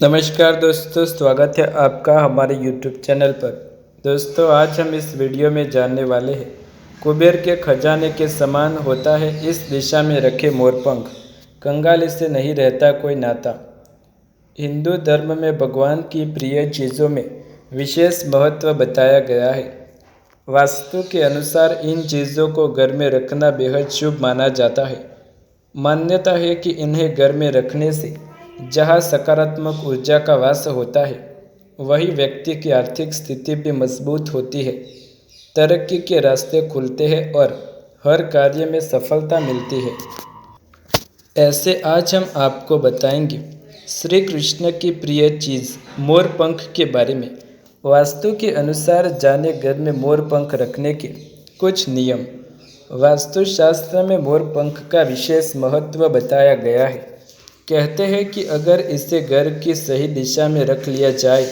नमस्कार दोस्तों, स्वागत है आपका हमारे YouTube चैनल पर। दोस्तों, आज हम इस वीडियो में जानने वाले हैं कुबेर के खजाने के समान होता है इस दिशा में रखे मोरपंख, कंगाली से नहीं रहता कोई नाता। हिंदू धर्म में भगवान की प्रिय चीज़ों में विशेष महत्व बताया गया है। वास्तु के अनुसार इन चीज़ों को घर में रखना बेहद शुभ माना जाता है। मान्यता है कि इन्हें घर में रखने से जहाँ सकारात्मक ऊर्जा का वास होता है, वही व्यक्ति की आर्थिक स्थिति भी मजबूत होती है, तरक्की के रास्ते खुलते हैं और हर कार्य में सफलता मिलती है। ऐसे आज हम आपको बताएंगे श्री कृष्ण की प्रिय चीज़ मोरपंख के बारे में। वास्तु के अनुसार जाने घर में मोरपंख रखने के कुछ नियम। वास्तुशास्त्र में मोरपंख का विशेष महत्व बताया गया है। कहते हैं कि अगर इसे घर की सही दिशा में रख लिया जाए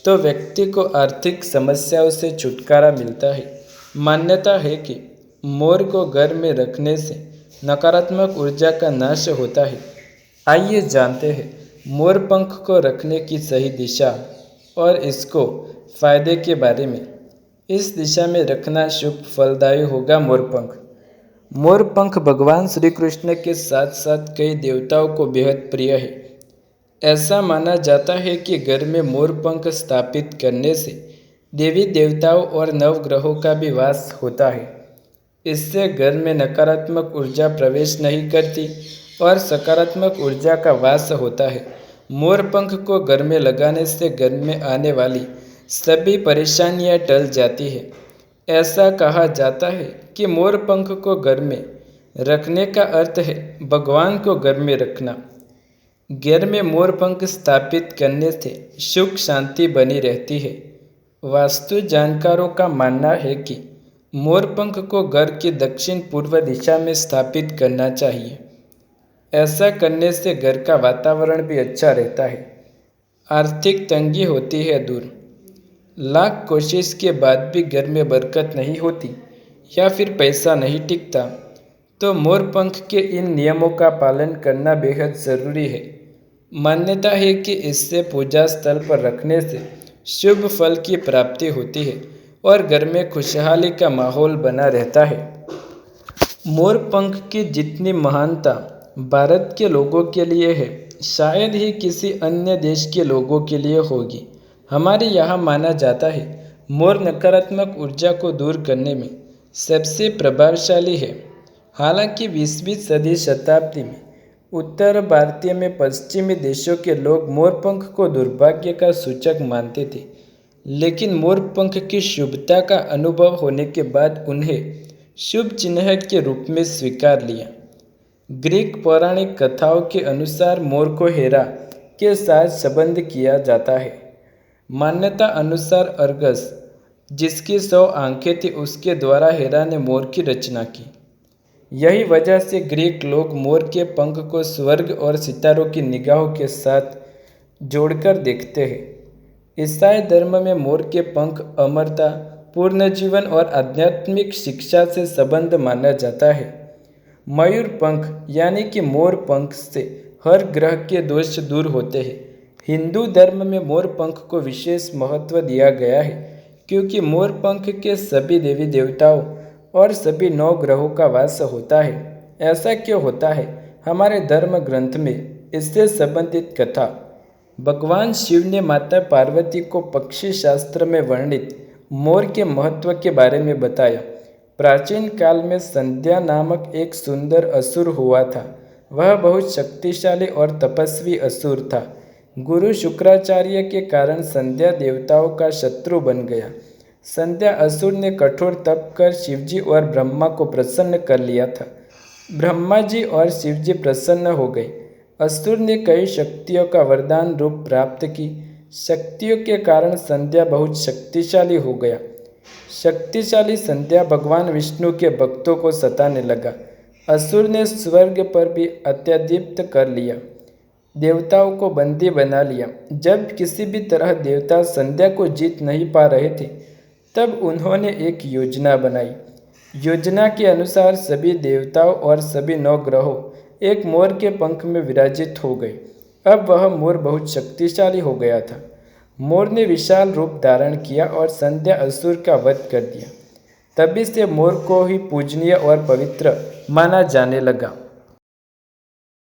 तो व्यक्ति को आर्थिक समस्याओं से छुटकारा मिलता है। मान्यता है कि मोर को घर में रखने से नकारात्मक ऊर्जा का नाश होता है। आइए जानते हैं मोरपंख को रखने की सही दिशा और इसको फायदे के बारे में। इस दिशा में रखना शुभ फलदायी होगा। मोरपंख भगवान श्री कृष्ण के साथ साथ कई देवताओं को बेहद प्रिय है। ऐसा माना जाता है कि घर में मोरपंख स्थापित करने से देवी देवताओं और नवग्रहों का भी वास होता है। इससे घर में नकारात्मक ऊर्जा प्रवेश नहीं करती और सकारात्मक ऊर्जा का वास होता है। मोरपंख को घर में लगाने से घर में आने वाली सभी परेशानियां टल जाती है। ऐसा कहा जाता है कि मोरपंख को घर में रखने का अर्थ है भगवान को घर में रखना। घर में मोरपंख स्थापित करने से सुख शांति बनी रहती है। वास्तु जानकारों का मानना है कि मोरपंख को घर की दक्षिण पूर्व दिशा में स्थापित करना चाहिए। ऐसा करने से घर का वातावरण भी अच्छा रहता है। आर्थिक तंगी होती है दूर। लाख कोशिश के बाद भी घर में बरकत नहीं होती या फिर पैसा नहीं टिकता, तो मोरपंख के इन नियमों का पालन करना बेहद ज़रूरी है। मान्यता है कि इससे पूजा स्थल पर रखने से शुभ फल की प्राप्ति होती है और घर में खुशहाली का माहौल बना रहता है। मोरपंख की जितनी महानता भारत के लोगों के लिए है, शायद ही किसी अन्य देश के लोगों के लिए होगी। हमारे यहाँ माना जाता है मोर नकारात्मक ऊर्जा को दूर करने में सबसे प्रभावशाली है। हालांकि 20वीं सदी शताब्दी में उत्तर भारतीय में पश्चिमी देशों के लोग मोरपंख को दुर्भाग्य का सूचक मानते थे, लेकिन मोरपंख की शुभता का अनुभव होने के बाद उन्हें शुभ चिन्ह के रूप में स्वीकार लिया। ग्रीक पौराणिक कथाओं के अनुसार मोर को हेरा के साथ संबंध किया जाता है। मान्यता अनुसार अर्गस, जिसकी 100 आंखें थी, उसके द्वारा हेरा ने मोर की रचना की। यही वजह से ग्रीक लोग मोर के पंख को स्वर्ग और सितारों की निगाहों के साथ जोड़कर देखते हैं। ईसाई धर्म में मोर के पंख अमरता, पूर्ण जीवन और आध्यात्मिक शिक्षा से संबंध माना जाता है। मयूर पंख यानी कि मोर पंख से हर ग्रह के दोष दूर होते हैं। हिंदू धर्म में मोर पंख को विशेष महत्व दिया गया है, क्योंकि मोर पंख के सभी देवी देवताओं और सभी 9 ग्रहों का वास होता है। ऐसा क्यों होता है? हमारे धर्म ग्रंथ में इससे संबंधित कथा भगवान शिव ने माता पार्वती को पक्षी शास्त्र में वर्णित मोर के महत्व के बारे में बताया। प्राचीन काल में संध्या नामक एक सुंदर असुर हुआ था। वह बहुत शक्तिशाली और तपस्वी असुर था। गुरु शुक्राचार्य के कारण संध्या देवताओं का शत्रु बन गया। संध्या असुर ने कठोर तप कर शिवजी और ब्रह्मा को प्रसन्न कर लिया था। ब्रह्मा जी और शिवजी प्रसन्न हो गए। असुर ने कई शक्तियों का वरदान रूप प्राप्त की। शक्तियों के कारण संध्या बहुत शक्तिशाली हो गया। शक्तिशाली संध्या भगवान विष्णु के भक्तों को सताने लगा। असुर ने स्वर्ग पर भी अत्याधिपत्य कर लिया, देवताओं को बंदी बना लिया। जब किसी भी तरह देवता संध्या को जीत नहीं पा रहे थे, तब उन्होंने एक योजना बनाई। योजना के अनुसार सभी देवताओं और सभी 9 ग्रहों एक मोर के पंख में विराजित हो गए। अब वह मोर बहुत शक्तिशाली हो गया था। मोर ने विशाल रूप धारण किया और संध्या असुर का वध कर दिया। तभी से मोर को ही पूजनीय और पवित्र माना जाने लगा।